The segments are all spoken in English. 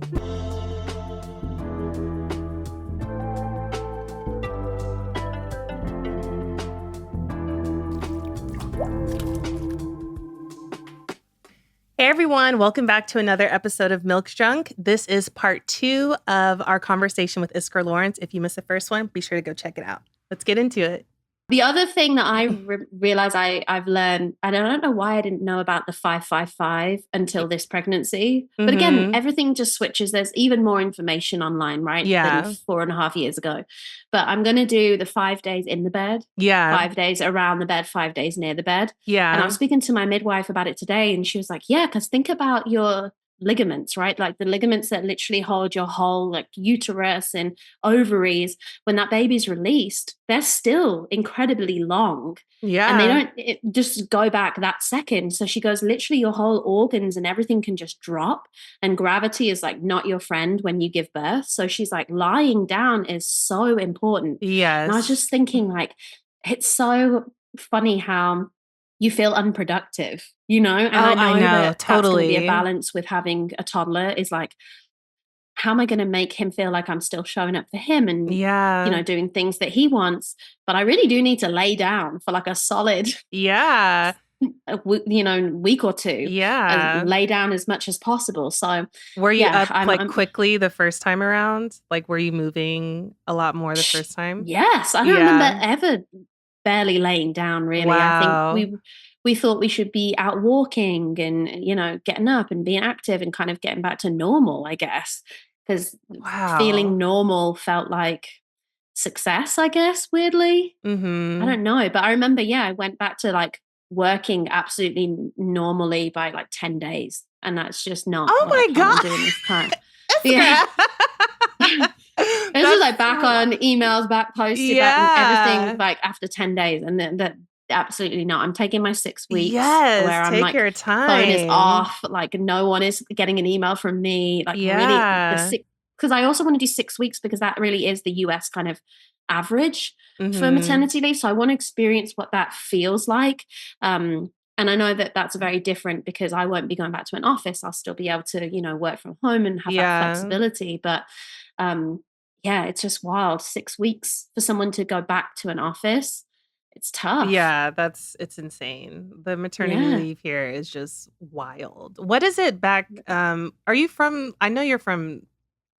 Hey everyone, welcome back to another episode of Milk Junk. This is part 2 of our conversation with Iskra Lawrence. If you missed the first one, be sure to go check it out. Let's get into it. The other thing that I realize I've learned, and I don't know why I didn't know about the 555 until this pregnancy. But again, everything just switches. There's even more information online, right? Yeah. Than 4.5 years ago. But I'm going to do the 5 days in the bed. Yeah. 5 days around the bed, 5 days near the bed. Yeah. And I was speaking to my midwife about it today, and she was like, yeah, because think about your ligaments, right? Like the ligaments that literally hold your whole like uterus and ovaries. When that baby's released, they're still incredibly long. Yeah. And they don't just go back that second. So she goes, literally your whole organs and everything can just drop. And gravity is like not your friend when you give birth. So she's like, lying down is so important. Yes. And I was just thinking like, it's so funny how you feel unproductive, you know? And I know that totally. That's going to be a balance with having a toddler is like, how am I going to make him feel like I'm still showing up for him and, you know, doing things that he wants? But I really do need to lay down for like a solid, week or two. Yeah. Lay down as much as possible. So were you up I'm quickly the first time around? Like, were you moving a lot more the first time? Yes. I don't remember ever barely laying down, really. Wow. I think we thought we should be out walking and, you know, getting up and being active and kind of getting back to normal, I guess. Because feeling normal felt like success, I guess, weirdly. I don't know. But I remember, I went back to like working absolutely normally by like 10 days. And that's just not what I plan on doing this time. This is like back on emails, back posted, back everything like after 10 days. And then that absolutely not. I'm taking my 6 weeks where I'm like, your time. Phone is off. Like no one is getting an email from me. Like really, because I also want to do 6 weeks because that really is the US kind of average for maternity leave. So I want to experience what that feels like. And I know that that's very different because I won't be going back to an office. I'll still be able to, you know, work from home and have that flexibility. But it's just wild. 6 weeks for someone to go back to an office. It's tough. Yeah, it's insane. The maternity leave here is just wild. What is it back? Are you from, I know you're from,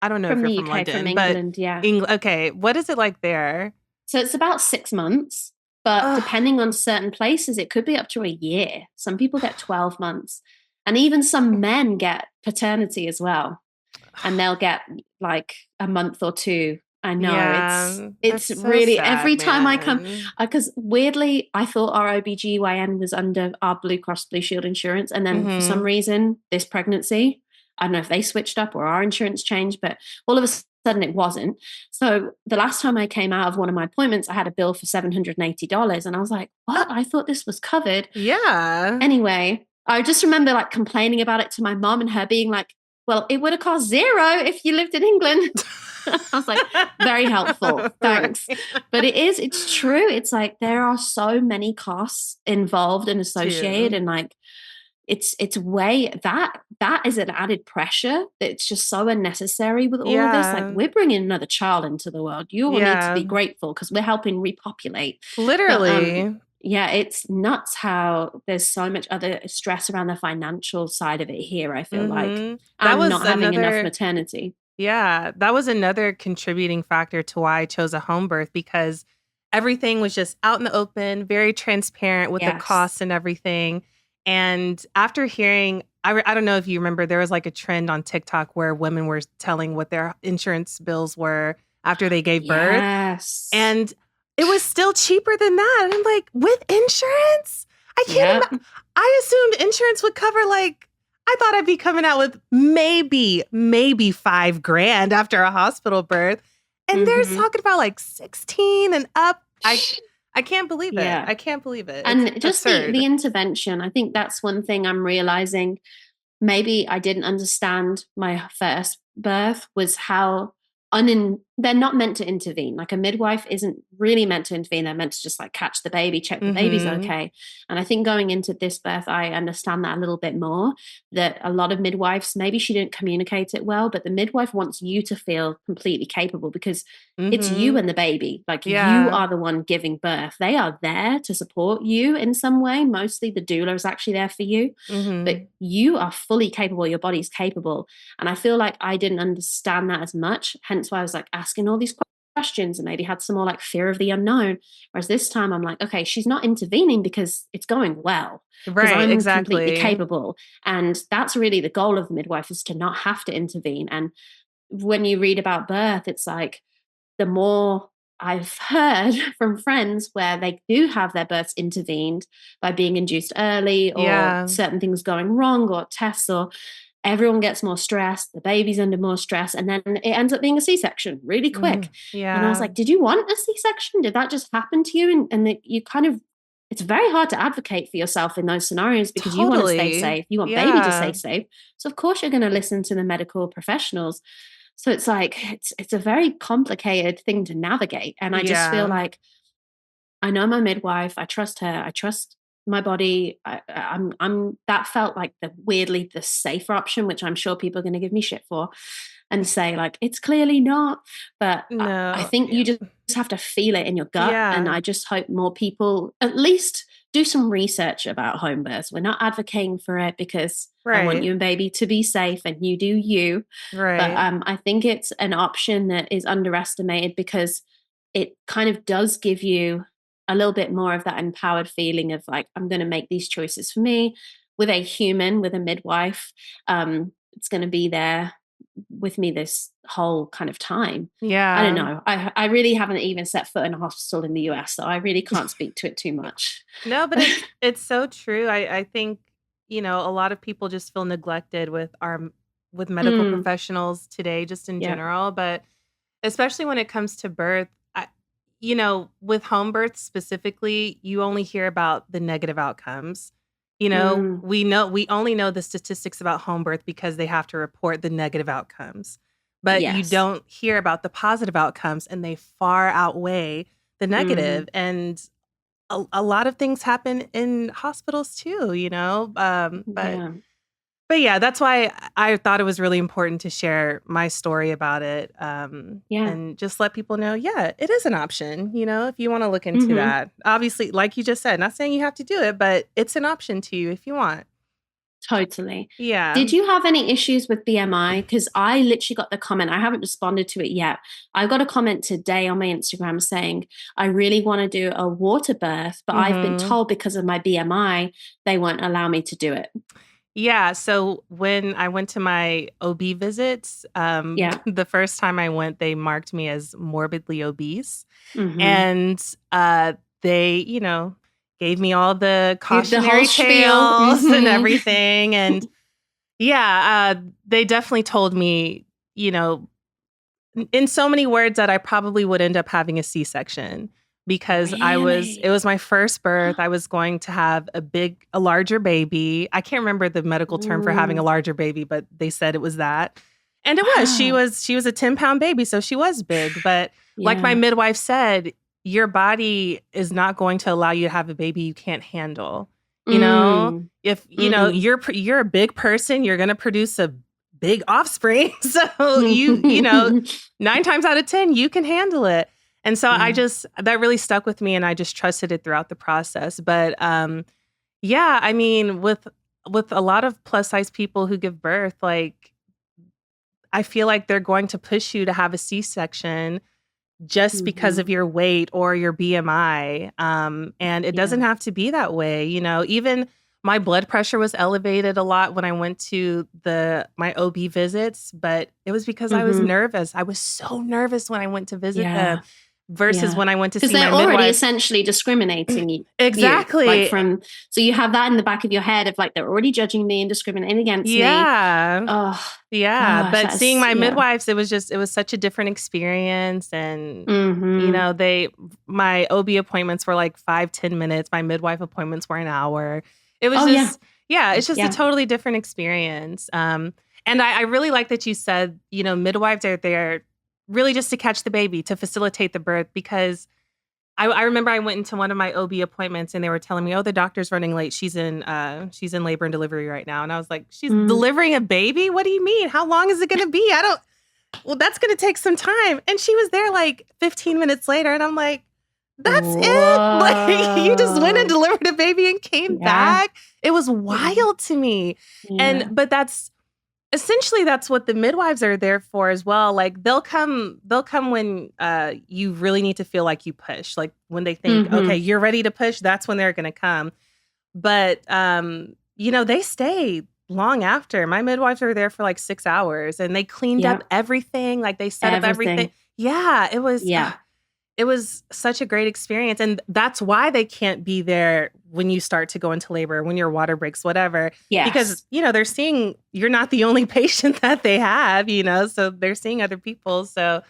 I don't know if you're from London, from England, but okay. What is it like there? So it's about 6 months, but depending on certain places, it could be up to a year. Some people get 12 months and even some men get paternity as well. And they'll get like a month or two. I know it's so really sad, every time I come, because weirdly I thought our OBGYN was under our Blue Cross Blue Shield insurance. And then for some reason, this pregnancy, I don't know if they switched up or our insurance changed, but all of a sudden it wasn't. So the last time I came out of one of my appointments, I had a bill for $780. And I was like, what? I thought this was covered. Yeah. Anyway, I just remember like complaining about it to my mom and her being like, well, it would have cost $0 if you lived in England. I was like, very helpful. Thanks. But it's true. It's like there are so many costs involved and associated. And like, it's way that is an added pressure. It's just so unnecessary with all of this. Like we're bringing another child into the world. You all need to be grateful because we're helping repopulate. Literally. But, it's nuts how there's so much other stress around the financial side of it here, I feel like. I'm not having enough maternity. Yeah, that was another contributing factor to why I chose a home birth because everything was just out in the open, very transparent with the costs and everything. And after hearing, I don't know if you remember, there was like a trend on TikTok where women were telling what their insurance bills were after they gave birth. Yes. And it was still cheaper than that. And I'm like, with insurance? I can't I assumed insurance would cover like, I thought I'd be coming out with maybe $5,000 after a hospital birth. And they're talking about like 16 and up. I can't believe it. I can't believe it. And it's just the intervention. I think that's one thing I'm realizing. Maybe I didn't understand my first birth was how they're not meant to intervene. Like a midwife isn't really meant to intervene. They're meant to just like catch the baby, check the baby's okay. And I think going into this birth, I understand that a little bit more, that a lot of midwives, maybe she didn't communicate it well, but the midwife wants you to feel completely capable because it's you and the baby. Like you are the one giving birth. They are there to support you in some way. Mostly the doula is actually there for you, but you are fully capable. Your body's capable. And I feel like I didn't understand that as much. Hence why I was like asking all these questions and maybe had some more like fear of the unknown. Whereas this time I'm like, okay, she's not intervening because it's going well. Because I'm completely capable. And that's really the goal of the midwife, is to not have to intervene. And when you read about birth, it's like the more I've heard from friends where they do have their births intervened by being induced early or certain things going wrong or tests, or everyone gets more stressed, the baby's under more stress, and then it ends up being a C-section really quick. And I was like, did you want a C-section? Did that just happen to you? And you kind of, it's very hard to advocate for yourself in those scenarios because you want to stay safe. You want baby to stay safe. So of course you're going to listen to the medical professionals. So it's like, it's a very complicated thing to navigate. And I just feel like I know my midwife, I trust her, I trust my body. I'm that felt like the safer option, which I'm sure people are going to give me shit for and say like, it's clearly not. But I think you just have to feel it in your gut. And I just hope more people at least do some research about home births. We're not advocating for it because I want you and baby to be safe and you do you. But I think it's an option that is underestimated because it kind of does give you a little bit more of that empowered feeling of like, I'm going to make these choices for me with a human, with a midwife. It's going to be there with me this whole kind of time. I don't know. I really haven't even set foot in a hospital in the US, so I really can't speak to it too much. No, but it's so true. I think, a lot of people just feel neglected with medical professionals today, just in general, but especially when it comes to birth. With home births specifically, you only hear about the negative outcomes. We only know the statistics about home birth because they have to report the negative outcomes. But you don't hear about the positive outcomes, and they far outweigh the negative. And a lot of things happen in hospitals too, But yeah, that's why I thought it was really important to share my story about it. And just let people know, it is an option, if you want to look into that. Obviously, like you just said, not saying you have to do it, but it's an option to you if you want. Totally. Yeah. Did you have any issues with BMI? Because I literally got the comment. I haven't responded to it yet. I got a comment today on my Instagram saying, I really want to do a water birth, but I've been told because of my BMI, they won't allow me to do it. Yeah. So when I went to my OB visits, the first time I went, they marked me as morbidly obese. And they, gave me all the cautionary tales and everything. And they definitely told me, in so many words that I probably would end up having a C-section. Because it was my first birth. I was going to have a larger baby. I can't remember the medical term for having a larger baby, but they said it was that. And it was. She was a 10-pound baby, so she was big. But like my midwife said, your body is not going to allow you to have a baby you can't handle. If you're a big person, you're going to produce a big offspring. So you 9 times out of 10, you can handle it. And so that really stuck with me, and I just trusted it throughout the process. But I mean, with a lot of plus size people who give birth, like, I feel like they're going to push you to have a C-section just because of your weight or your BMI. And it doesn't have to be that way. Even my blood pressure was elevated a lot when I went to my OB visits, but it was because I was nervous. I was so nervous when I went to visit them. Versus when I went to see my midwife. Because they're already essentially discriminating you. Exactly. So you have that in the back of your head of like, they're already judging me and discriminating against me. Oh, yeah. But seeing my midwives, it was such a different experience. And, my OB appointments were like 5-10 minutes. My midwife appointments were an hour. It was it's just a totally different experience. And I really like that you said, midwives are there really just to catch the baby, to facilitate the birth, because I remember I went into one of my OB appointments and they were telling me, oh, the doctor's running late. She's in labor and delivery right now. And I was like, she's delivering a baby? What do you mean? How long is it going to be? Well, that's going to take some time. And she was there like 15 minutes later. And I'm like, that's it? Like, you just went and delivered a baby and came back? It was wild to me. Yeah. But that's what the midwives are there for as well. Like they'll come when you really need to feel like you push. Like when they think, okay, you're ready to push, that's when they're going to come. But, they stay long after. My midwives were there for like 6 hours and they cleaned up everything. Like they set up everything. Yeah, it was. Yeah. It was such a great experience. And that's why they can't be there when you start to go into labor, when your water breaks, whatever. Yes. Because, they're seeing you're not the only patient that they have, so they're seeing other people. So,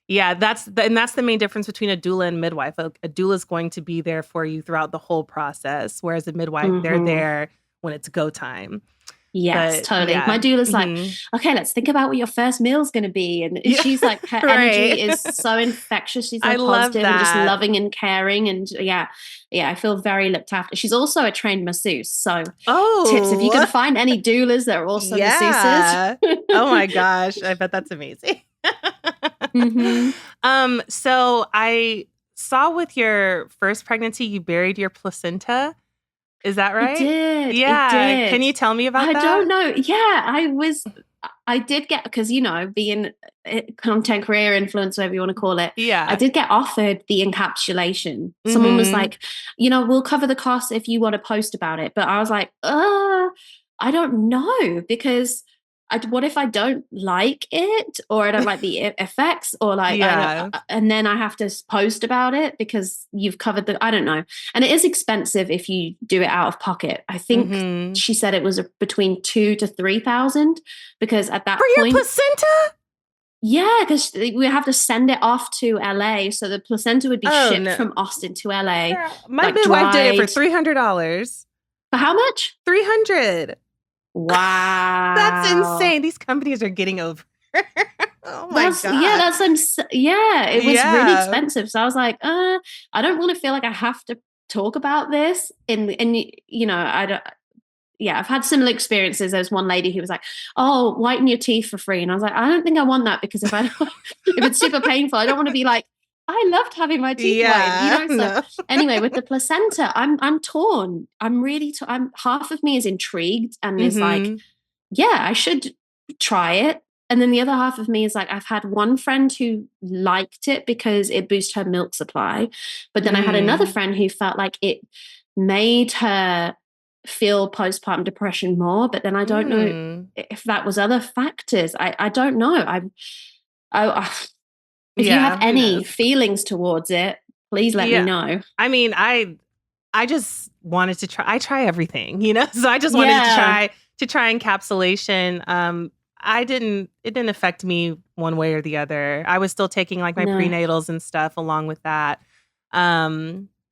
yeah, that's the main difference between a doula and midwife. A doula is going to be there for you throughout the whole process, whereas a midwife, they're there when it's go time. Yes, but, totally. Yeah. My doula's like, okay, let's think about what your first meal's going to be. And she's like, her energy is so infectious. She's like positive and just loving and caring. And yeah, I feel very looked after. She's also a trained masseuse. So tips, if you can find any doulas that are also masseuses. Oh my gosh. I bet that's amazing. So I saw with your first pregnancy, you buried your placenta. Is that right? It did. Yeah. It did. Can you tell me about that? I don't know. Yeah, I did get, because, being a content career influencer, whatever you want to call it. Yeah. I did get offered the encapsulation. Someone was like, we'll cover the cost if you want to post about it. But I was like, I don't know, because what if I don't like it, or I don't like the effects, or like, and then I have to post about it because you've covered I don't know. And it is expensive if you do it out of pocket. I think she said it was between 2,000 to 3,000, because at that point. For your placenta? Yeah, because we have to send it off to LA. So the placenta would be shipped from Austin to LA. My midwife did it for $300. For how much? $300. Wow. That's insane. These companies are getting over. Oh my God. Yeah, it was really expensive. So I was like, I don't want to feel like I have to talk about this. And I don't. Yeah, I've had similar experiences. There's one lady who was like, oh, whiten your teeth for free. And I was like, I don't think I want that, because if it's super painful, I don't want to be like, I loved having my teeth whitened, So anyway, with the placenta, I'm torn. I'm really, half of me is intrigued and is like, yeah, I should try it. And then the other half of me is like, I've had one friend who liked it because it boosted her milk supply. But then I had another friend who felt like it made her feel postpartum depression more. But then I don't know if that was other factors. I don't know. If you have any feelings towards it, please let me know. I mean, I just wanted to try. I try everything, So I just wanted to try encapsulation. It didn't affect me one way or the other. I was still taking like my prenatals and stuff along with that.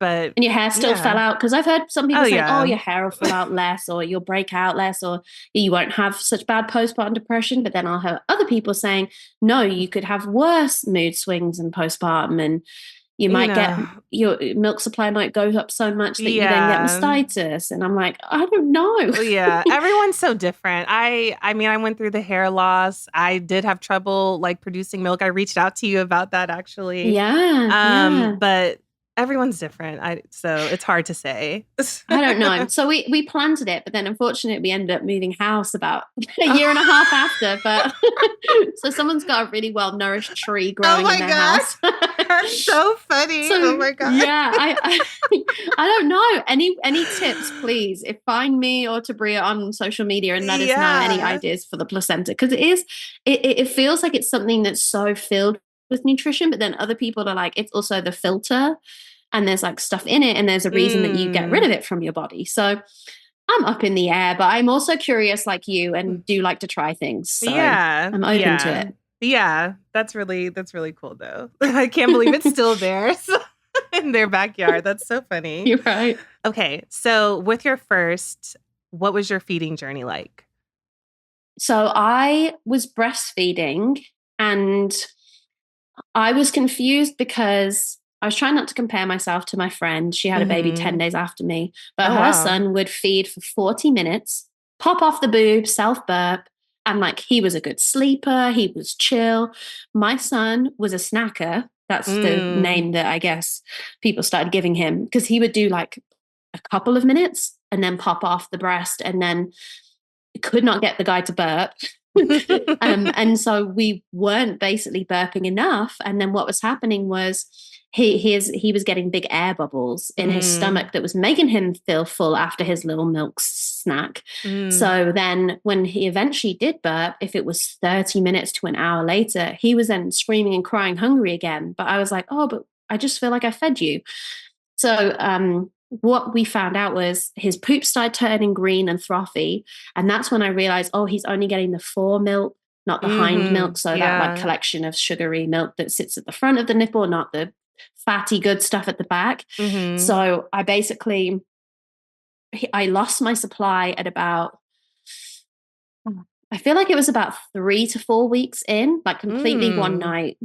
But and your hair still fell out, because I've heard some people say, "Oh, your hair will fall out less, or you'll break out less, or you won't have such bad postpartum depression." But then I'll hear other people saying, "No, you could have worse mood swings in postpartum, and you might get your milk supply might go up so much that you then get mastitis." And I'm like, I don't know. Yeah, everyone's so different. I mean, I went through the hair loss. I did have trouble like producing milk. I reached out to you about that actually. But everyone's different. So it's hard to say. I don't know. So we planted it, but then unfortunately we ended up moving house about a year and a half after. But so someone's got a really well nourished tree growing in their house. That's so funny. Oh my God. Yeah. I don't know. Any tips, please? Find me or Tabria on social media and let us know any ideas for the placenta. Because it feels like it's something that's so filled with nutrition, but then other people are like, it's also the filter, and there's like stuff in it, and there's a reason that you get rid of it from your body. So I'm up in the air, but I'm also curious like you and do like to try things. So I'm open to it. Yeah, that's really cool though. I can't believe it's still there in their backyard. That's so funny. You're right. Okay, so with your first, what was your feeding journey like? So I was breastfeeding, and I was confused because I was trying not to compare myself to my friend. She had a baby 10 days after me, but Oh, her wow. son would feed for 40 minutes, pop off the boob, self burp. And like he was a good sleeper, he was chill. My son was a snacker. That's the name that I guess people started giving him because he would do like a couple of minutes and then pop off the breast and then could not get the guy to burp. And so we weren't basically burping enough. And then what was happening was he was getting big air bubbles in his stomach that was making him feel full after his little milk snack. So then when he eventually did burp, if it was 30 minutes to an hour later, he was then screaming and crying hungry again. But I was like, oh, but I just feel like I fed you. So what we found out was his poop started turning green and frothy. And that's when I realized, oh, he's only getting the fore milk, not the hind milk. So that like collection of sugary milk that sits at the front of the nipple, not the fatty good stuff at the back. So I lost my supply at about, I feel like it was about 3 to 4 weeks in, like completely one night.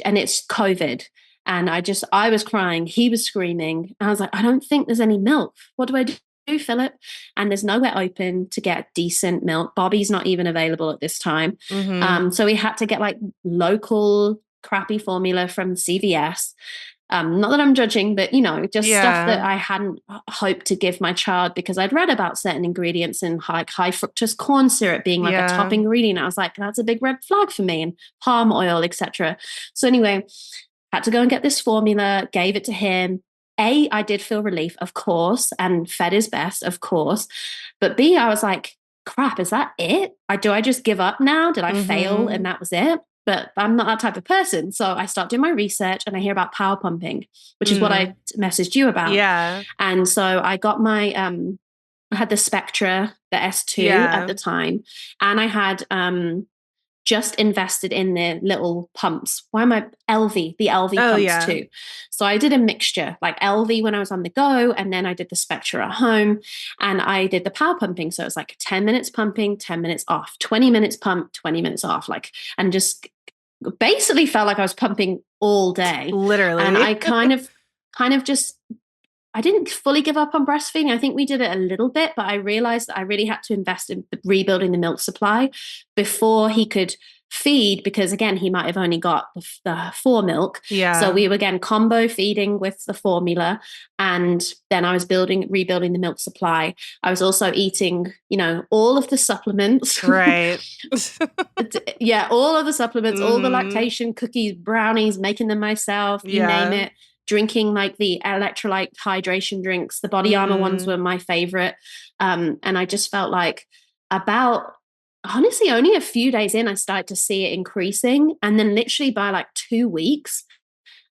And it's COVID. And I was crying. He was screaming. And I was like, I don't think there's any milk. What do I do, Philip? And there's nowhere open to get decent milk. Bobbie's not even available at this time. So we had to get like local crappy formula from CVS. Not that I'm judging, but, just stuff that I hadn't hoped to give my child because I'd read about certain ingredients in high fructose corn syrup being like a top ingredient. I was like, that's a big red flag for me, and palm oil, etc. So anyway, had to go and get this formula, gave it to him. A, I did feel relief, of course, and fed his best, of course. But B, I was like, crap, is that it? Do I just give up now? Did I fail and that was it? But I'm not that type of person. So I start doing my research and I hear about power pumping, which is what I messaged you about. Yeah. And so I got my, I had the Spectra, the S2 at the time. And I had just invested in the little pumps. The LV pumps too. So I did a mixture, like LV when I was on the go, and then I did the Spectra at home, and I did the power pumping. So it's like 10 minutes pumping, 10 minutes off, 20 minutes pump, 20 minutes off, and just basically felt like I was pumping all day. Literally. And I kind of just, I didn't fully give up on breastfeeding. I think we did it a little bit, but I realized that I really had to invest in rebuilding the milk supply before he could feed, because again, he might have only got the fore milk. So we were again combo feeding with the formula. And then I was rebuilding the milk supply. I was also eating, all of the supplements. Right. All of the supplements, all the lactation cookies, brownies, making them myself, you name it. Drinking like the electrolyte hydration drinks. The Body Armor ones were my favorite. And I just felt like honestly, only a few days in, I started to see it increasing. And then literally by like 2 weeks,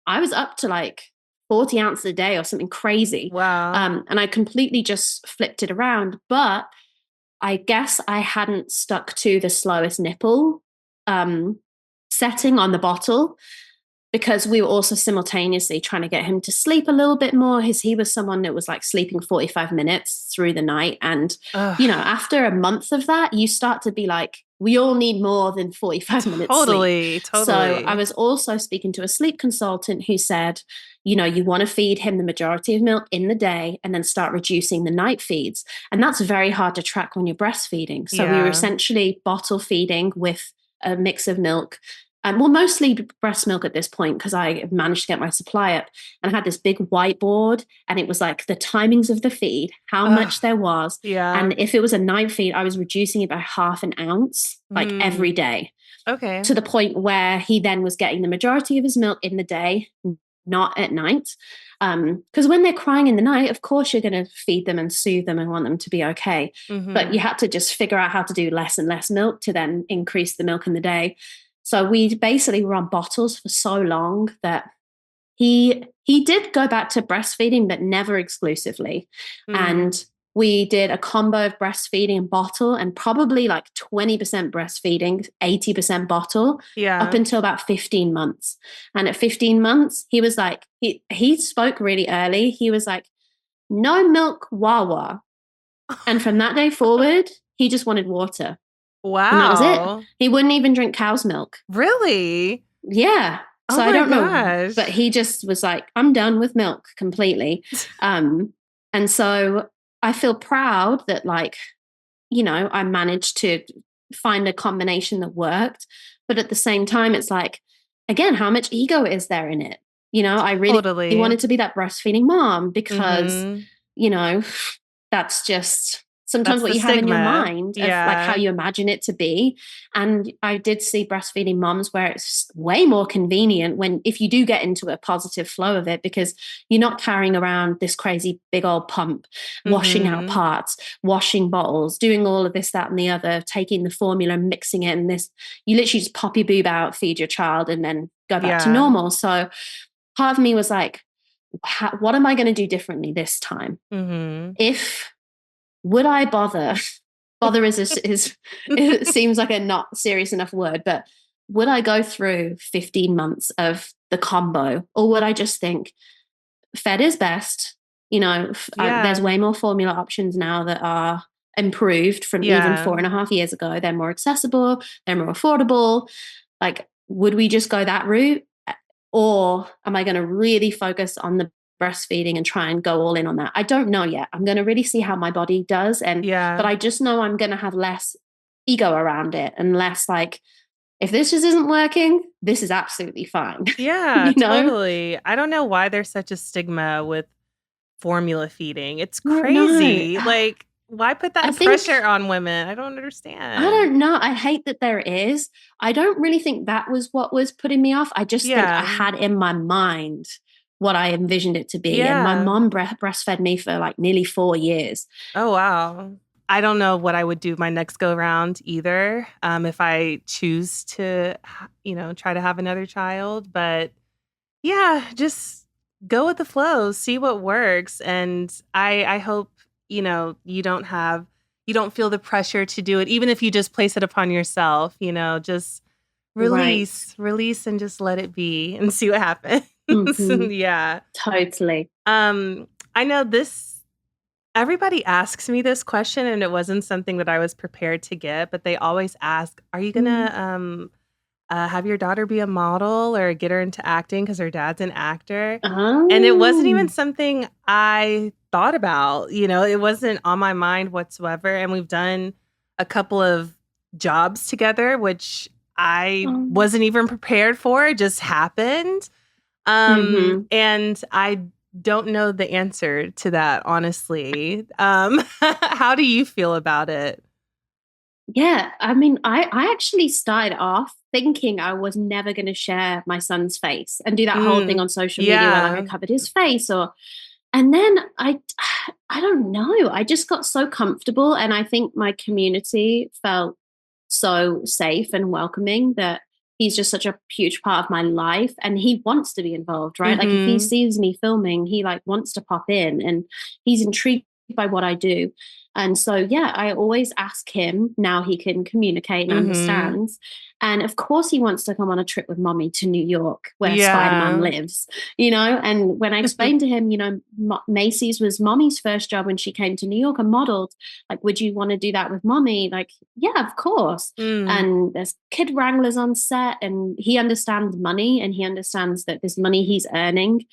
I was up to like 40 ounces a day or something crazy. Wow. And I completely just flipped it around. But I guess I hadn't stuck to the slowest nipple setting on the bottle, because we were also simultaneously trying to get him to sleep a little bit more. He was someone that was like sleeping 45 minutes through the night. And, after a month of that, you start to be like, we all need more than 45 minutes sleep. Totally. So I was also speaking to a sleep consultant who said, you want to feed him the majority of milk in the day and then start reducing the night feeds. And that's very hard to track when you're breastfeeding. So we were essentially bottle feeding with a mix of milk. Mostly breast milk at this point, because I managed to get my supply up, and I had this big whiteboard, and it was like the timings of the feed, how much there was. And if it was a night feed, I was reducing it by half an ounce, like every day. Okay. To the point where he then was getting the majority of his milk in the day, not at night. Because when they're crying in the night, of course, you're going to feed them and soothe them and want them to be okay. But you had to just figure out how to do less and less milk to then increase the milk in the day. So we basically were on bottles for so long that he did go back to breastfeeding, but never exclusively. And we did a combo of breastfeeding and bottle, and probably like 20% breastfeeding, 80% bottle, up until about 15 months. And at 15 months, he was like, he spoke really early. He was like, no milk, wawa. And from that day forward, he just wanted water. Wow. And that was it. He wouldn't even drink cow's milk. Really? Yeah. So Oh I my don't know, gosh. but he just was like, I'm done with milk completely. And so I feel proud that like, I managed to find a combination that worked. But at the same time, it's like, again, how much ego is there in it? I really Totally. wanted to be that breastfeeding mom because, Mm-hmm. you know, that's just sometimes That's what the you have in your stigma. mind of like how Yeah. you imagine it to be. And I did see breastfeeding moms where it's way more convenient if you do get into a positive flow of it, because you're not carrying around this crazy big old pump, washing out Mm-hmm. parts, washing bottles, doing all of this, that, and the other, taking the formula, mixing it, and this, you literally just pop your boob out, feed your child, and then go back to Yeah. normal. So part of me was like, what am I going to do differently this time? Mm-hmm. If would I bother? Bother is it seems like a not serious enough word, but would I go through 15 months of the combo, or would I just think fed is best? There's Yeah. way more formula options now that are improved from even Yeah. 4.5 years ago. They're more accessible, they're more affordable. Like, would we just go that route? Or am I going to really focus on the breastfeeding and try and go all in on that? I don't know yet. I'm going to really see how my body does. But Yeah. I just know I'm going to have less ego around it and less like, if this just isn't working, this is absolutely fine. Yeah, you know? totally. I don't know why there's such a stigma with formula feeding. It's No, no. crazy. Like, why put I that think, pressure on women? I don't I understand. don't know. I hate that there is. I don't really think that was what was putting me off. I just think I Yeah. had in my mind what I envisioned it to be. And my Yeah. mom breastfed me for like nearly 4 years. Oh, wow. I don't know what I would do my next go round either. If I choose to, try to have another child. But yeah, just go with the flow, see what works. And I hope, you don't feel the pressure to do it, even if you just place it upon yourself, just Right. release and just let it be and see what happens. Mm-hmm. Yeah. Totally. I know everybody asks me this question, and it wasn't something that I was prepared to get, but they always ask, are you Mm. gonna have your daughter be a model or get her into acting because her dad's an actor? And it wasn't even Oh. something I thought about. It wasn't on my mind whatsoever. And we've done a couple of jobs together, which I wasn't even prepared for. It just happened. Mm-hmm. And I don't know the answer to that, honestly. How do you feel about it? Yeah. I mean, I actually started off thinking I was never going to share my son's face and do that whole thing Mm, on social media where like I yeah. covered his face and then I don't know. I just got so comfortable, and I think my community felt so safe and welcoming that he's just such a huge part of my life, and he wants to be involved, right? Like if he Mm-hmm. sees me filming, he like wants to pop in, and he's intrigued by what I do. And so yeah, I always ask him, now he can communicate and Mm-hmm. understands. And of course he wants to come on a trip with mommy to New York where Spider-Man Yeah. lives, and when I explained to him, Macy's was mommy's first job when she came to New York and modeled, like, would you want to do that with mommy? Like, yeah, of course. Mm, And there's kid wranglers on set, and he understands money, and he understands that this money he's earning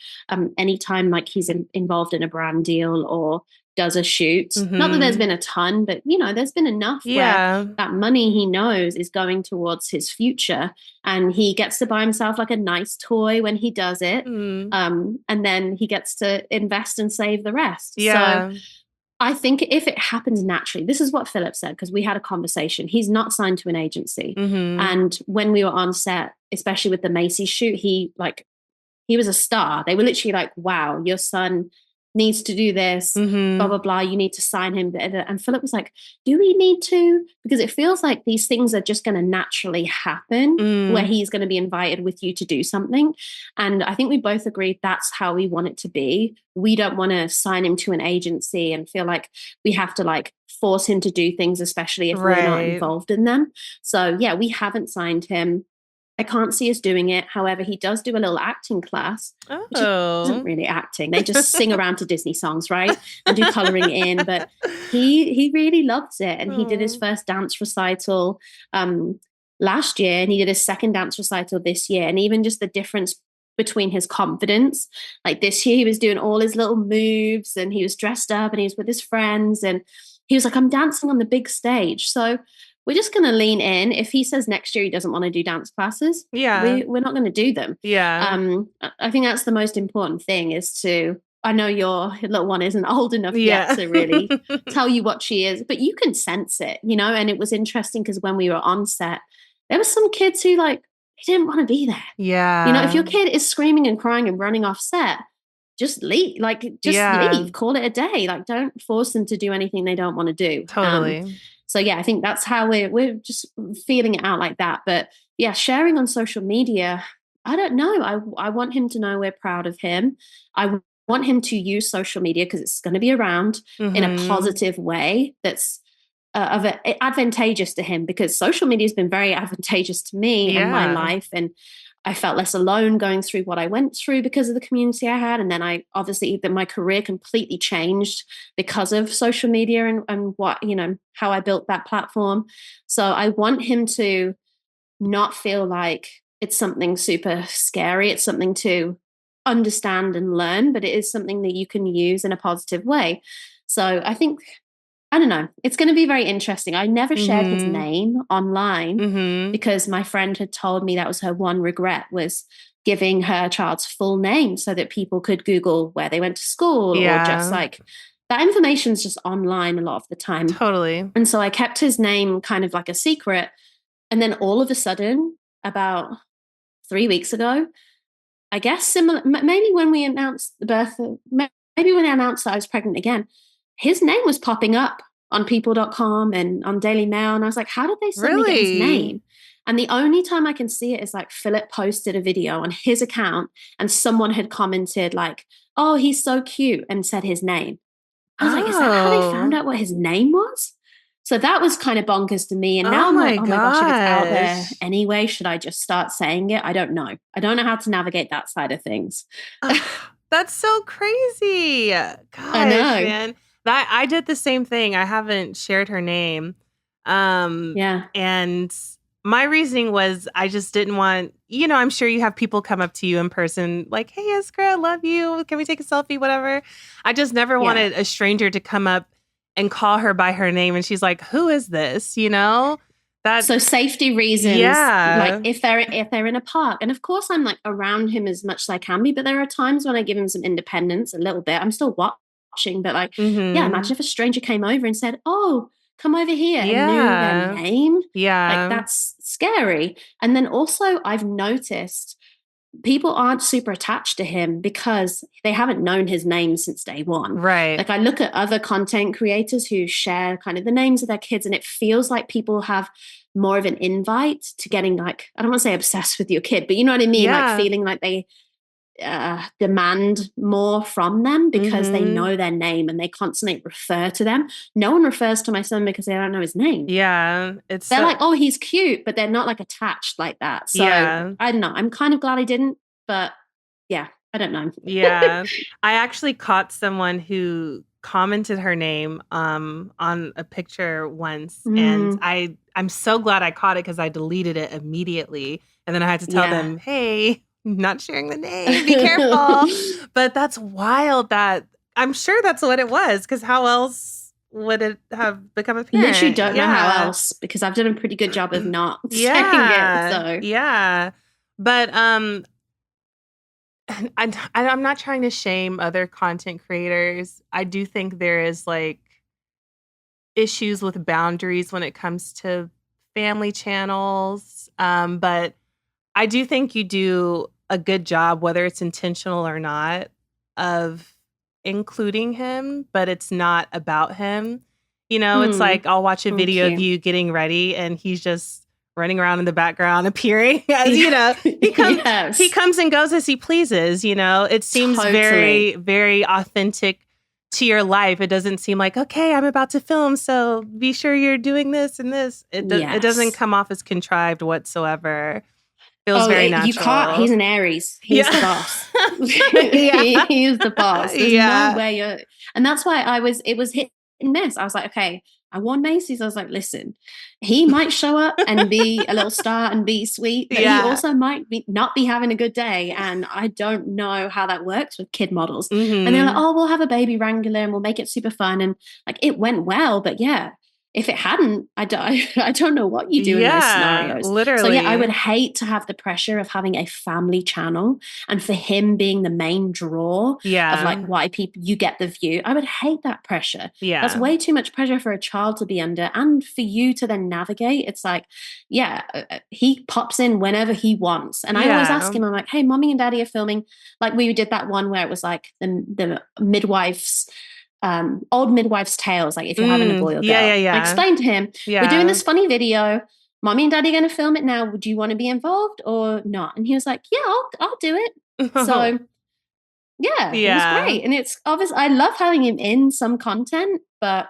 anytime like he's involved in a brand deal or does a shoot. Not that there's mm-hmm. been a ton, but there's been enough where Yeah. that money he knows is going towards his future, and he gets to buy himself like a nice toy when he does it. Mm, And then he gets to invest and save the rest. So yeah. I think if it happens naturally, this is what Philip said, because we had a conversation. He's not signed to an agency. Mm-hmm. And when we were on set, especially with the Macy's shoot, he was a star. They were literally like, wow, your son needs to do this, blah, Mm-hmm. blah, blah. You need to sign him. And Philip was like, do we need to? Because it feels like these things are just going to naturally happen where Mm, he's going to be invited with you to do something. And I think we both agreed that's how we want it to be. We don't want to sign him to an agency and feel like we have to like force him to do things, especially if we're not right. involved in them. So yeah, we haven't signed him. I can't see us doing it. However, he does do a little acting class, which isn't Oh. really acting. They just sing around to Disney songs, right? And do coloring in. But he really loves it. And he did his Oh. first dance recital. last year, and he did his second dance recital this year. And even just the difference between his confidence, like this year he was doing all his little moves and he was dressed up and he was with his friends and he was like, I'm dancing on the big stage. So we're just going to lean in. If he says next year he doesn't want to do dance classes, we're not going to do them. I think that's the most important thing, is to, I know your little one isn't old enough yet to really tell you what she is, but you can sense it, you know. And it was interesting because when we were on set, there were some kids who like, they didn't want to be there. You know, if your kid is screaming and crying and running off set, just leave. Like, leave. Call it a day. Like, don't force them to do anything they don't want to do. Totally. So yeah, I think that's how we're just feeling it out like that. But yeah, sharing on social media, I don't know. I want him to know we're proud of him. I want him to use social media because it's going to be around in a positive way that's advantageous to him, because social media has been very advantageous to me and my life. And I felt less alone going through what I went through because of the community I had. And then my career completely changed because of social media and what, you know, how I built that platform. So I want him to not feel like it's something super scary. It's something to understand and learn, but it is something that you can use in a positive way. So I think, I don't know, it's going to be very interesting. I never shared his name online because my friend had told me that was her one regret, was giving her child's full name so that people could Google where they went to school, or just like that information's just online a lot of the time. Totally. And so I kept his name kind of like a secret. And then all of a sudden, about 3 weeks ago, I guess similar, maybe when we announced the birth, maybe when I announced that I was pregnant again, his name was popping up on people.com and on Daily Mail. And I was like, how did they suddenly get his name? And the only time I can see it is like Philip posted a video on his account and someone had commented like, oh, he's so cute, and said his name. I was like, is that how they found out what his name was? So that was kind of bonkers to me. And now I'm like, oh my gosh, if it's out there anyway, should I just start saying it? I don't know. I don't know how to navigate that side of things. That's so crazy. Gosh, I know. Man. I did the same thing. I haven't shared her name. And my reasoning was I just didn't want, you know, I'm sure you have people come up to you in person like, hey, Iskra, I love you. Can we take a selfie? Whatever. I just never wanted a stranger to come up and call her by her name. And she's like, who is this? You know? So safety reasons, like if they're in a park, and of course I'm like around him as much as I can be, but there are times when I give him some independence a little bit. I'm still watching, but like, imagine if a stranger came over and said, oh, come over here, and knew their name. Like, that's scary. And then also I've noticed people aren't super attached to him because they haven't known his name since day one. Right. Like, I look at other content creators who share kind of the names of their kids, and it feels like people have more of an invite to getting, like, I don't want to say obsessed with your kid, but you know what I mean? Like feeling like they demand more from them because they know their name and they constantly refer to them. No one refers to my son because they don't know his name. Yeah. They're like, oh, he's cute, but they're not like attached like that. So I don't know. I'm kind of glad I didn't, but yeah, I don't know. I actually caught someone who commented her name on a picture once, and I'm so glad I caught it because I deleted it immediately, and then I had to tell them, hey, not sharing the name, be careful. But that's wild. That I'm sure that's what it was, because how else would it have become apparent? Literally don't know how else, because I've done a pretty good job of not saying it. So but I'm not trying to shame other content creators. I do think there is like issues with boundaries when it comes to family channels. But I do think you do a good job, whether it's intentional or not, of including him, but it's not about him. You know, it's like I'll watch a video of you getting ready and he's just running around in the background, appearing as, you know, he comes and goes as he pleases. You know, it seems very, very authentic to your life. It doesn't seem like, okay, I'm about to film, so be sure you're doing this and this. It doesn't come off as contrived whatsoever. Feels very natural. You can't. He's an Aries. He's the boss. He's the boss. There's no way you're. And that's why it was hit and miss. I was like, okay, I warned Macy's. I was like, listen, he might show up and be a little star and be sweet, but he also might not be having a good day. And I don't know how that works with kid models. Mm-hmm. And they're like, oh, we'll have a baby wrangler and we'll make it super fun. And like, it went well, but yeah. If it hadn't, I don't know what you do in those scenarios. Literally. So yeah, I would hate to have the pressure of having a family channel and for him being the main draw of like why people, you get the view. I would hate that pressure. Yeah. That's way too much pressure for a child to be under and for you to then navigate. It's like, yeah, he pops in whenever he wants. And I always ask him, I'm like, hey, mommy and daddy are filming. Like we did that one where it was like the midwife's old midwife's tales, like if you're having a boy or girl. I explained to him, we're doing this funny video. Mommy and daddy are going to film it now. Would you want to be involved or not? And he was like, yeah, I'll do it. So yeah, it was great. And it's obvious. I love having him in some content, but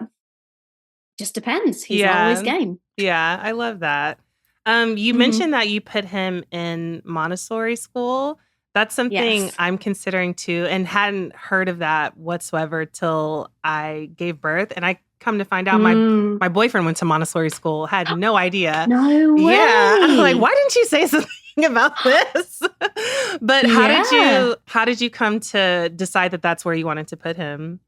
just depends. He's not always game. Yeah, I love that. You mentioned that you put him in Montessori school. That's something I'm considering too, and hadn't heard of that whatsoever till I gave birth. And I come to find out my boyfriend went to Montessori school, had no idea. No way. Yeah. I'm like, why didn't you say something about this? But how did you come to decide that that's where you wanted to put him?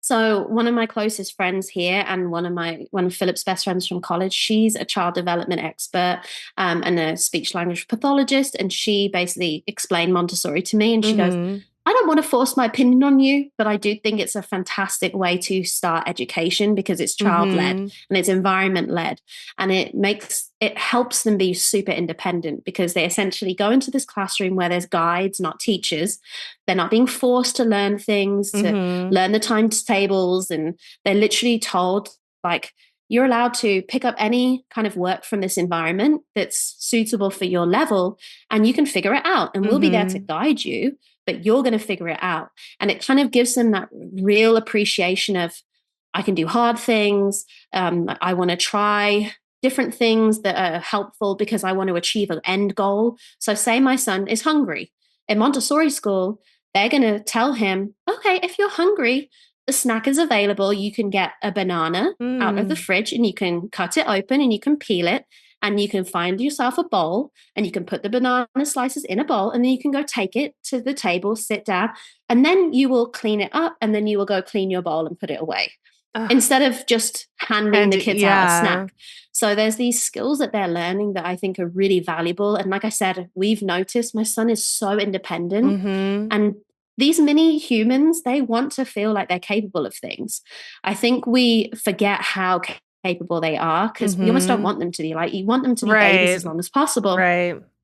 So one of my closest friends here and one of Philip's best friends from college, she's a child development expert and a speech language pathologist. And she basically explained Montessori to me. And she goes, I don't want to force my opinion on you, but I do think it's a fantastic way to start education because it's child-led and it's environment-led. And it helps them be super independent because they essentially go into this classroom where there's guides, not teachers. They're not being forced to learn things, to learn the timetables. And they're literally told, like, you're allowed to pick up any kind of work from this environment that's suitable for your level, and you can figure it out. And we'll be there to guide you, but you're going to figure it out. And it kind of gives them that real appreciation of, I can do hard things. I want to try different things that are helpful because I want to achieve an end goal. So say my son is hungry. In Montessori school, they're going to tell him, okay, if you're hungry, the snack is available. You can get a banana out of the fridge and you can cut it open and you can peel it. And you can find yourself a bowl and you can put the banana slices in a bowl and then you can go take it to the table, sit down, and then you will clean it up and then you will go clean your bowl and put it away instead of just handing the kids out a snack. So there's these skills that they're learning that I think are really valuable. And like I said, we've noticed my son is so independent and these mini humans, they want to feel like they're capable of things. I think we forget how capable they are because you almost don't want them to be like, you want them to be babies as long as possible.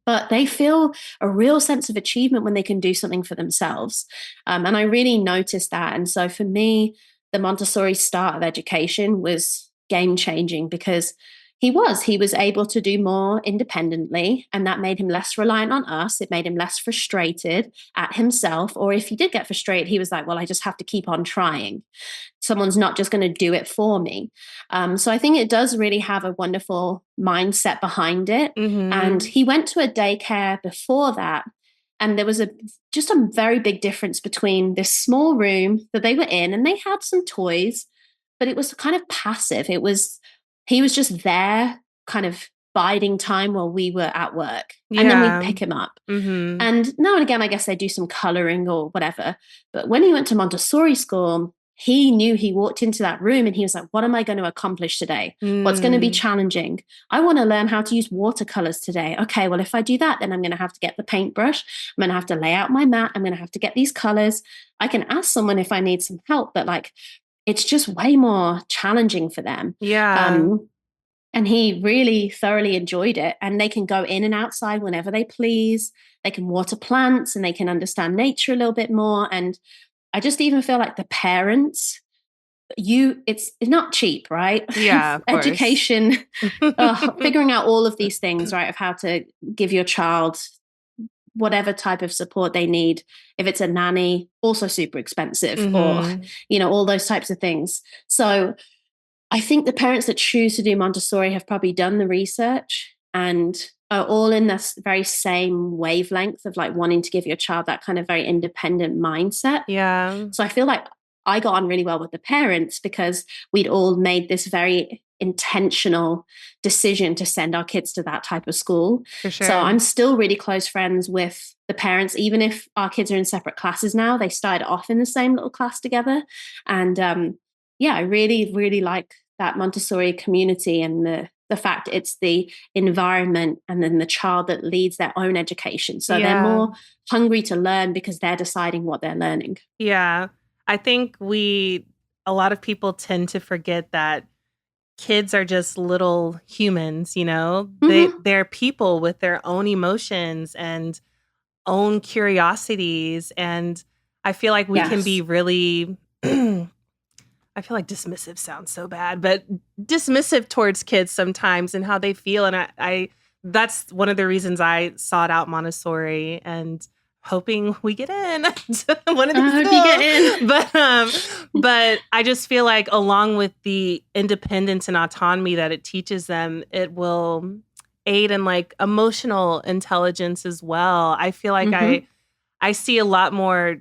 But they feel a real sense of achievement when they can do something for themselves. And I really noticed that. And so for me, the Montessori start of education was game changing because he was able to do more independently, and that made him less reliant on us. It made him less frustrated at himself. Or if he did get frustrated, he was like, well, I just have to keep on trying. Someone's not just going to do it for me. So I think it does really have a wonderful mindset behind it. And he went to a daycare before that. And there was just a very big difference between this small room that they were in, and they had some toys, but it was kind of passive. He was just there kind of biding time while we were at work. And then we'd pick him up. And now and again, I guess they do some coloring or whatever. But when he went to Montessori school, he knew he walked into that room and he was like, what am I going to accomplish today? What's going to be challenging? I want to learn how to use watercolors today. Okay, well, if I do that, then I'm going to have to get the paintbrush. I'm going to have to lay out my mat. I'm going to have to get these colors. I can ask someone if I need some help, but like, it's just way more challenging for them. And he really thoroughly enjoyed it. And they can go in and outside whenever they please. They can water plants and they can understand nature a little bit more. And I just even feel like the parents, it's not cheap, right? Yeah, education, figuring out all of these things, right, of how to give your child whatever type of support they need. If it's a nanny, also super expensive, or, all those types of things. So I think the parents that choose to do Montessori have probably done the research and are all in this very same wavelength of like wanting to give your child that kind of very independent mindset. Yeah. So I feel like I got on really well with the parents because we'd all made this very intentional decision to send our kids to that type of school. For sure. So I'm still really close friends with the parents, even if our kids are in separate classes now. They started off in the same little class together. And I really, really like that Montessori community and the fact it's the environment and then the child that leads their own education. So they're more hungry to learn because they're deciding what they're learning. Yeah. I think a lot of people tend to forget that kids are just little humans, you know? They're people with their own emotions and own curiosities. And I feel like we can be really, I feel like dismissive sounds so bad, but dismissive towards kids sometimes and how they feel. And I that's one of the reasons I sought out Montessori and hoping we get in one of these schools. Get in. But I just feel like along with the independence and autonomy that it teaches them, it will aid in like emotional intelligence as well. I feel like I see a lot more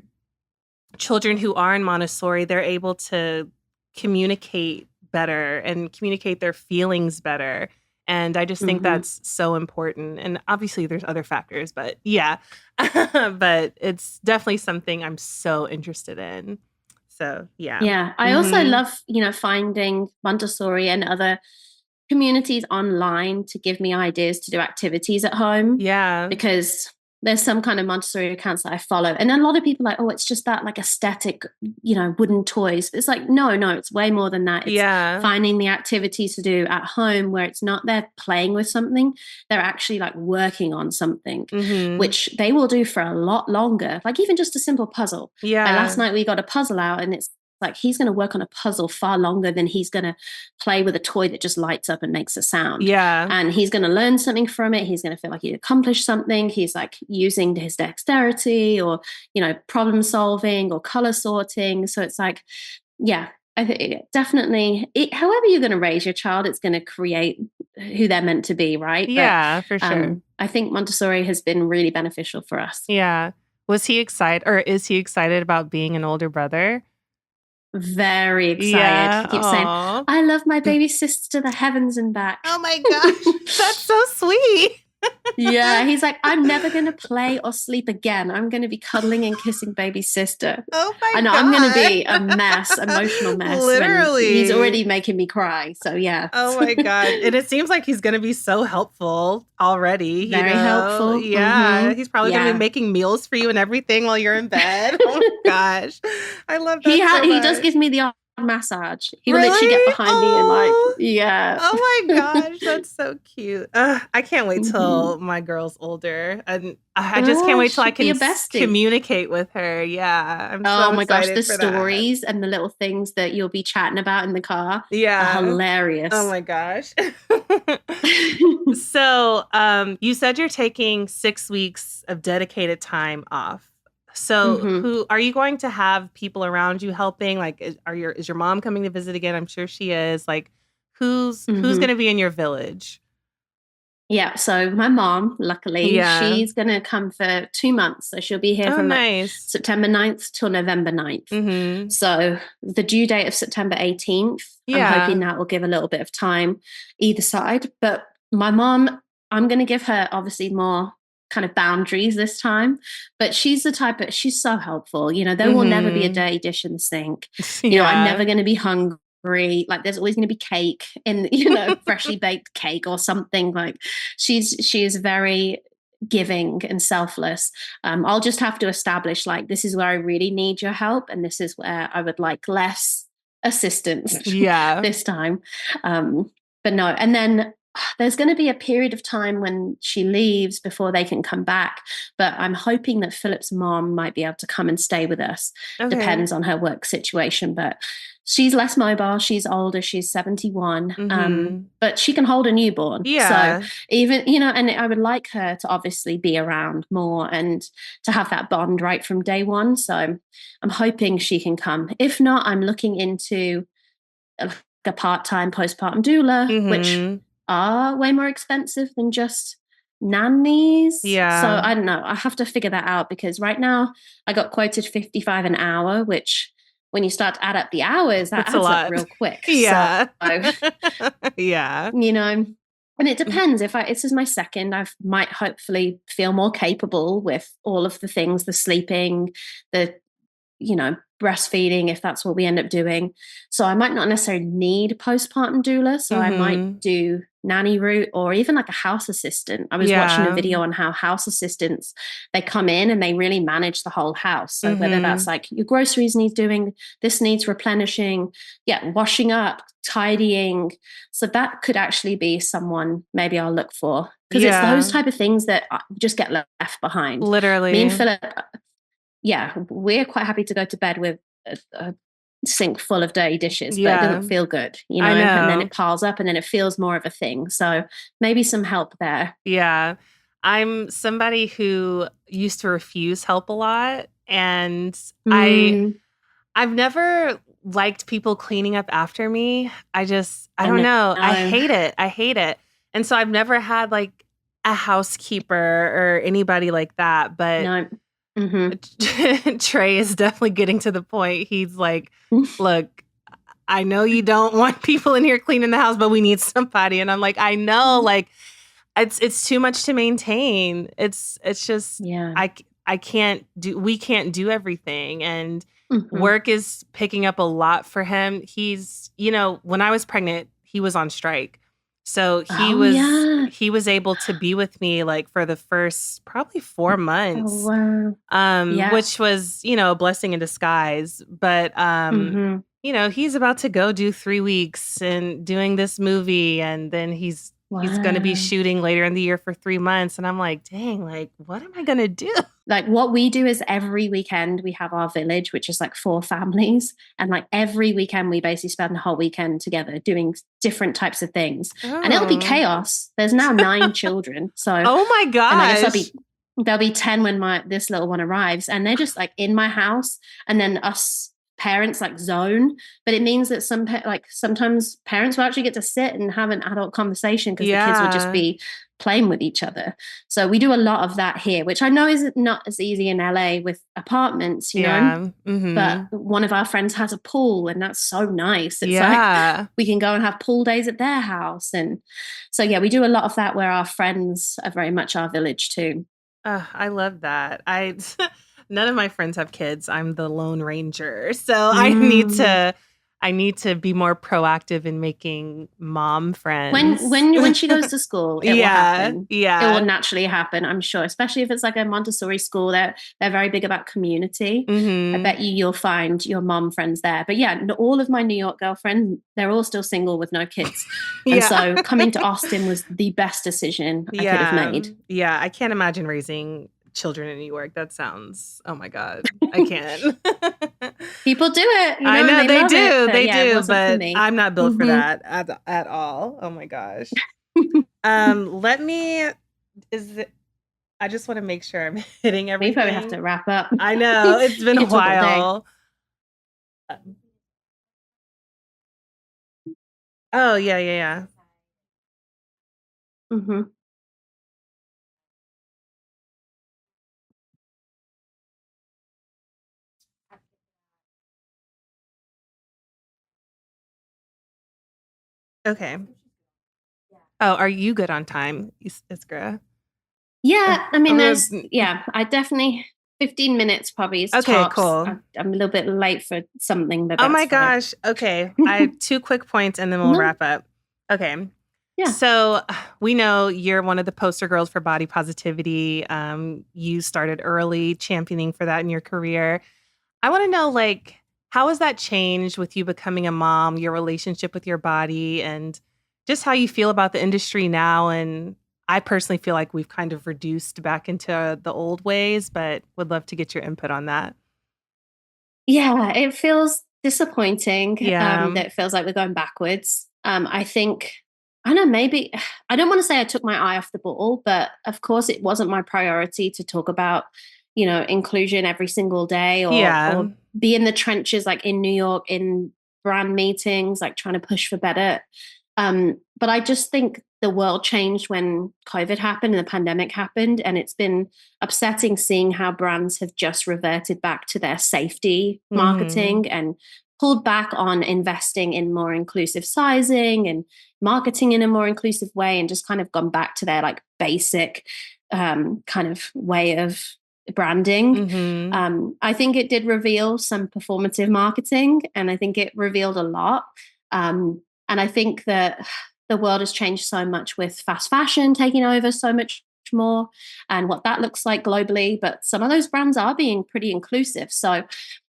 children who are in Montessori. They're able to communicate better and communicate their feelings better. And I just think that's so important. And obviously there's other factors, but yeah. But it's definitely something I'm so interested in. So, yeah. Yeah. I also love, finding Montessori and other communities online to give me ideas to do activities at home. Yeah. Because there's some kind of Montessori accounts that I follow. And a lot of people are like, oh, it's just that like aesthetic, wooden toys. But it's like, no, it's way more than that. It's finding the activities to do at home where it's not they're playing with something. They're actually like working on something, which they will do for a lot longer. Like even just a simple puzzle. Yeah. Like last night we got a puzzle out and it's like he's going to work on a puzzle far longer than he's going to play with a toy that just lights up and makes a sound. Yeah. And he's going to learn something from it. He's going to feel like he accomplished something. He's like using his dexterity or, problem solving or color sorting. So it's like, yeah, I think definitely, however you're going to raise your child, it's going to create who they're meant to be, right? Yeah, for sure. I think Montessori has been really beneficial for us. Yeah. Was he excited or is he excited about being an older brother? Very excited. Yeah. He keeps saying, I love my baby sister to the heavens and back. Oh my gosh. That's so sweet. Yeah. He's like, I'm never going to play or sleep again. I'm going to be cuddling and kissing baby sister. Oh my God. I know I'm going to be a mess, emotional mess. Literally. He's already making me cry. So yeah. Oh my God. And it seems like he's going to be so helpful already. Very helpful. Yeah. He's probably going to be making meals for you and everything while you're in bed. Oh my gosh. I love that He does give me the arm massage. He will literally get behind me and like, yeah. Oh my gosh. That's so cute. I can't wait till my girl's older. And I just can't wait till I can communicate with her. Yeah. I'm so my gosh. The for stories that. And the little things that you'll be chatting about in the car. Yeah. Are hilarious. Oh my gosh. So you said you're taking 6 weeks of dedicated time off. So who are you going to have people around you helping? Like, is your mom coming to visit again? I'm sure she is. Like, who's going to be in your village? Yeah. So my mom, luckily, she's going to come for 2 months. So she'll be here from September 9th till November 9th. So the due date of September 18th, I'm hoping that will give a little bit of time either side. But my mom, I'm going to give her obviously more kind of boundaries this time, but she's the type that she's so helpful. There will never be a dirty dish in the sink. I'm never going to be hungry. Like there's always going to be cake in, freshly baked cake or something. Like she is very giving and selfless. I'll just have to establish like, this is where I really need your help. And this is where I would like less assistance this time. But no. And then there's going to be a period of time when she leaves before they can come back. But I'm hoping that Philip's mom might be able to come and stay with us. Okay. Depends on her work situation. But she's less mobile. She's older. She's 71. But she can hold a newborn. Yeah. So even, and I would like her to obviously be around more and to have that bond right from day one. So I'm hoping she can come. If not, I'm looking into a part-time postpartum doula, which are way more expensive than just nannies. Yeah. So I don't know. I have to figure that out because right now I got quoted $55 an hour, which when you start to add up the hours, that It's a adds up lot. real quick. Yeah. So, Yeah. you know, and it depends. If this is my second, I might hopefully feel more capable with all of the things, the sleeping, the, breastfeeding, if that's what we end up doing. So I might not necessarily need postpartum doula. So I might do nanny route or even like a house assistant. I was watching a video on how house assistants, they come in and they really manage the whole house. So whether that's like your groceries needs doing, this needs replenishing, washing up, tidying. So that could actually be someone maybe I'll look for, because it's those type of things that just get left behind. Literally. Me and Philip, we're quite happy to go to bed with a sink full of dirty dishes, but it doesn't feel good, I know. And then it piles up and then it feels more of a thing. So maybe some help there. Yeah. I'm somebody who used to refuse help a lot. And I've never liked people cleaning up after me. I don't know. I hate it. And so I've never had like a housekeeper or anybody like that. But Trey is definitely getting to the point. He's like, look, I know you don't want people in here cleaning the house, but we need somebody. And I'm like, I know, like, it's too much to maintain. It's just, we can't do everything. And work is picking up a lot for him. He's, when I was pregnant, he was on strike. So he was able to be with me like for the first probably 4 months, which was, a blessing in disguise. But, he's about to go do 3 weeks and doing this movie. And then he's going to be shooting later in the year for 3 months. And I'm like, dang, like, what am I going to do? Like what we do is every weekend we have our village, which is like 4 families. And like every weekend we basically spend the whole weekend together doing different types of things. And it'll be chaos. There's now 9 children. So oh my gosh. And I guess there'll be 10 when this little one arrives. And they're just like in my house. And then us parents like zone, but it means that sometimes parents will actually get to sit and have an adult conversation because the kids will just be playing with each other. So we do a lot of that here, which I know is not as easy in LA with apartments, you know. But one of our friends has a pool, and that's so nice. It's like we can go and have pool days at their house, and so we do a lot of that where our friends are very much our village too. I love that. None of my friends have kids. I'm the Lone Ranger. So I need to be more proactive in making mom friends. When she goes to school, it will happen. Yeah. It will naturally happen, I'm sure. Especially if it's like a Montessori school. They're very big about community. I bet you'll find your mom friends there. But all of my New York girlfriends, they're all still single with no kids. And so coming to Austin was the best decision I could have made. Yeah, I can't imagine raising children in New York. That sounds, oh my God, I can't. People do it. I know they do. They do, but I'm not built for that at all. Oh my gosh. I just want to make sure I'm hitting everything. We probably have to wrap up. I know. It's been a while. Oh, yeah. Okay. Oh, are you good on time, Iskra? Yeah, I mean, I definitely 15 minutes probably is okay, tops. Cool. I'm a little bit late for something, but oh my gosh. Okay, I have 2 quick points and then we'll wrap up. Okay. Yeah. So we know you're one of the poster girls for body positivity. You started early championing for that in your career. I want to know, like, how has that changed with you becoming a mom, your relationship with your body, and just how you feel about the industry now? And I personally feel like we've kind of reduced back into the old ways, but would love to get your input on that. Yeah, it feels disappointing. That it feels like we're going backwards. I think, I don't know, maybe, I don't want to say I took my eye off the ball, but of course it wasn't my priority to talk about, inclusion every single day or be in the trenches, like in New York, in brand meetings, like trying to push for better. But I just think the world changed when COVID happened and the pandemic happened. And it's been upsetting seeing how brands have just reverted back to their safety marketing and pulled back on investing in more inclusive sizing and marketing in a more inclusive way, and just kind of gone back to their like basic kind of way of branding. I think it did reveal some performative marketing, and I think it revealed a lot. And I think that the world has changed so much with fast fashion taking over so much more and what that looks like globally. But some of those brands are being pretty inclusive. So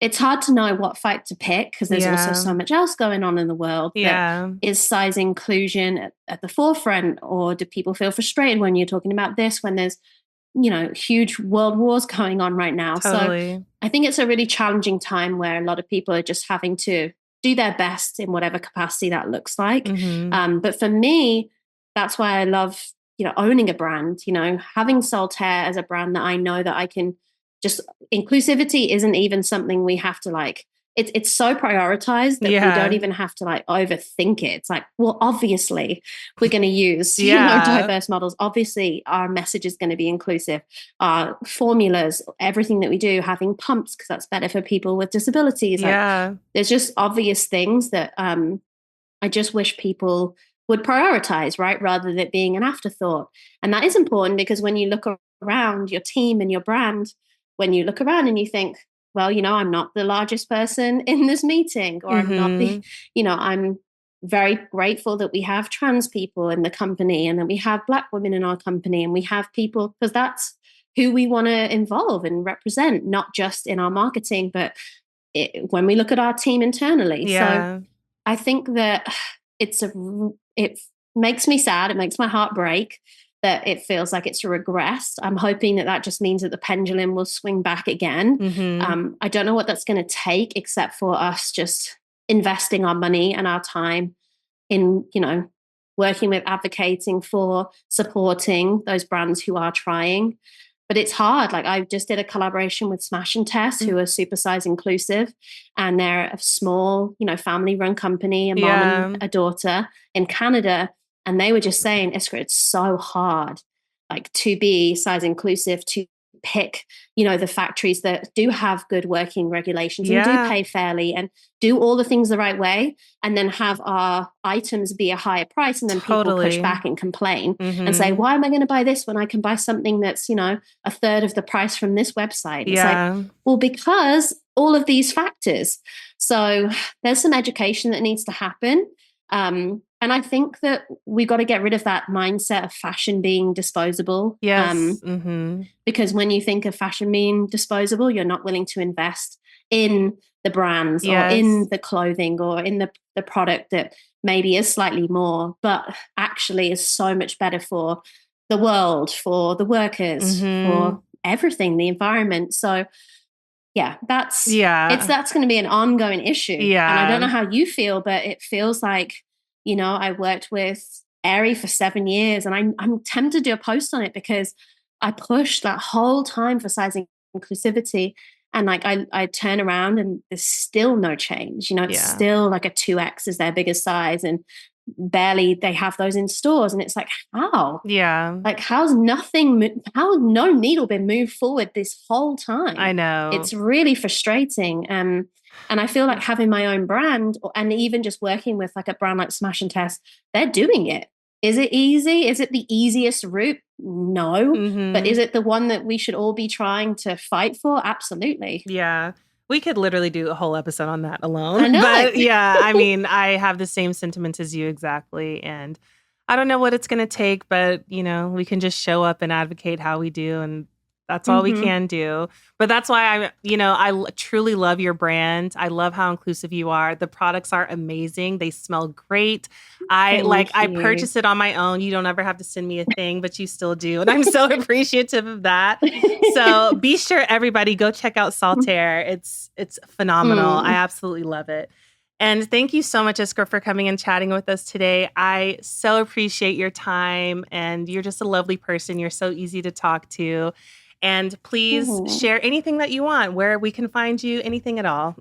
it's hard to know what fight to pick, because there's also so much else going on in the world. Is size inclusion at the forefront, or do people feel frustrated when you're talking about this, when there's, you know, huge world wars going on right now? So I think it's a really challenging time where a lot of people are just having to do their best in whatever capacity that looks like. But for me, that's why I love, you know, owning a brand, you know, having Saltaire as a brand that I know that I can just, inclusivity isn't even something we have to like, it's so prioritized that we don't even have to like overthink it. It's like, well, obviously we're going to use, you know, diverse models. Obviously our message is going to be inclusive. Our formulas, everything that we do, having pumps, because that's better for people with disabilities. Like, there's just obvious things that I just wish people would prioritize, right? Rather than it being an afterthought. And that is important, because when you look around your team and your brand, when you look around and you think, well, you know, I'm not the largest person in this meeting, or I'm not the, you know, I'm very grateful that we have trans people in the company, and that we have Black women in our company, and we have people, because that's who we want to involve and represent, not just in our marketing, but when we look at our team internally. So I think that it makes me sad. It makes my heart break that it feels like it's regressed. I'm hoping that just means that the pendulum will swing back again. I don't know what that's going to take, except for us just investing our money and our time in, you know, working with, advocating for, supporting those brands who are trying. But it's hard. Like, I just did a collaboration with Smash and Tess, who are super size inclusive, and they're a small, you know, family-run company, a mom and a daughter in Canada. And they were just saying, Iskra, it's so hard, like, to be size inclusive, to pick, you know, the factories that do have good working regulations and do pay fairly and do all the things the right way, and then have our items be a higher price. And then people push back and complain and say, why am I going to buy this when I can buy something that's, you know, a third of the price from this website? It's like, well, because all of these factors. So there's some education that needs to happen. And I think that we got to get rid of that mindset of fashion being disposable. Because when you think of fashion being disposable, you're not willing to invest in the brands or in the clothing or in the product that maybe is slightly more, but actually is so much better for the world, for the workers, for everything, the environment. So that's going to be an ongoing issue. And I don't know how you feel, but it feels like, you know, I worked with Aerie for 7 years, and I'm tempted to do a post on it, because I pushed that whole time for size inclusivity. And like, I turn around and there's still no change. You know, it's still like a 2X is their biggest size, and barely they have those in stores. And it's like, how? Like, how's no needle been moved forward this whole time? I know. It's really frustrating. And I feel like having my own brand, and even just working with like a brand like Smash and Tess, they're doing it. Is it easy? Is it the easiest route? No. But is it the one that we should all be trying to fight for? Absolutely. Yeah. We could literally do a whole episode on that alone. I know. But I mean, I have the same sentiments as you exactly. And I don't know what it's going to take, but, you know, we can just show up and advocate how we do. And that's all we can do. But that's why I truly love your brand. I love how inclusive you are. The products are amazing. They smell great. I purchased it on my own. You don't ever have to send me a thing, but you still do. And I'm so appreciative of that. So be sure, everybody, go check out Saltaire. It's phenomenal. I absolutely love it. And thank you so much, Iskra, for coming and chatting with us today. I so appreciate your time, and you're just a lovely person. You're so easy to talk to. And please share anything that you want, where we can find you, anything at all.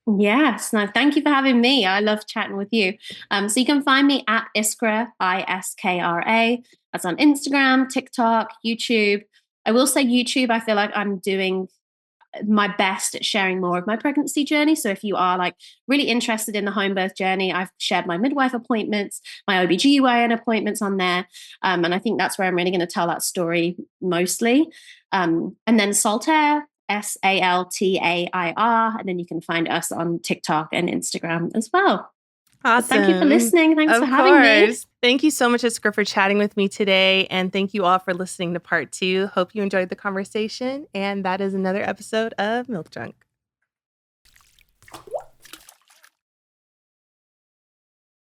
Yes, no, thank you for having me. I love chatting with you. So you can find me at Iskra, Iskra. That's on Instagram, TikTok, YouTube. I will say YouTube, I feel like I'm doing my best at sharing more of my pregnancy journey. So if you are like really interested in the home birth journey, I've shared my midwife appointments, my OBGYN appointments on there. And I think that's where I'm really going to tell that story mostly. And then Saltair, Saltair. And then you can find us on TikTok and Instagram as well. Awesome. But thank you for listening. Thanks of for having me. Thank you so much, Iskra, for chatting with me today. And thank you all for listening to part 2. Hope you enjoyed the conversation. And that is another episode of Milk Junk.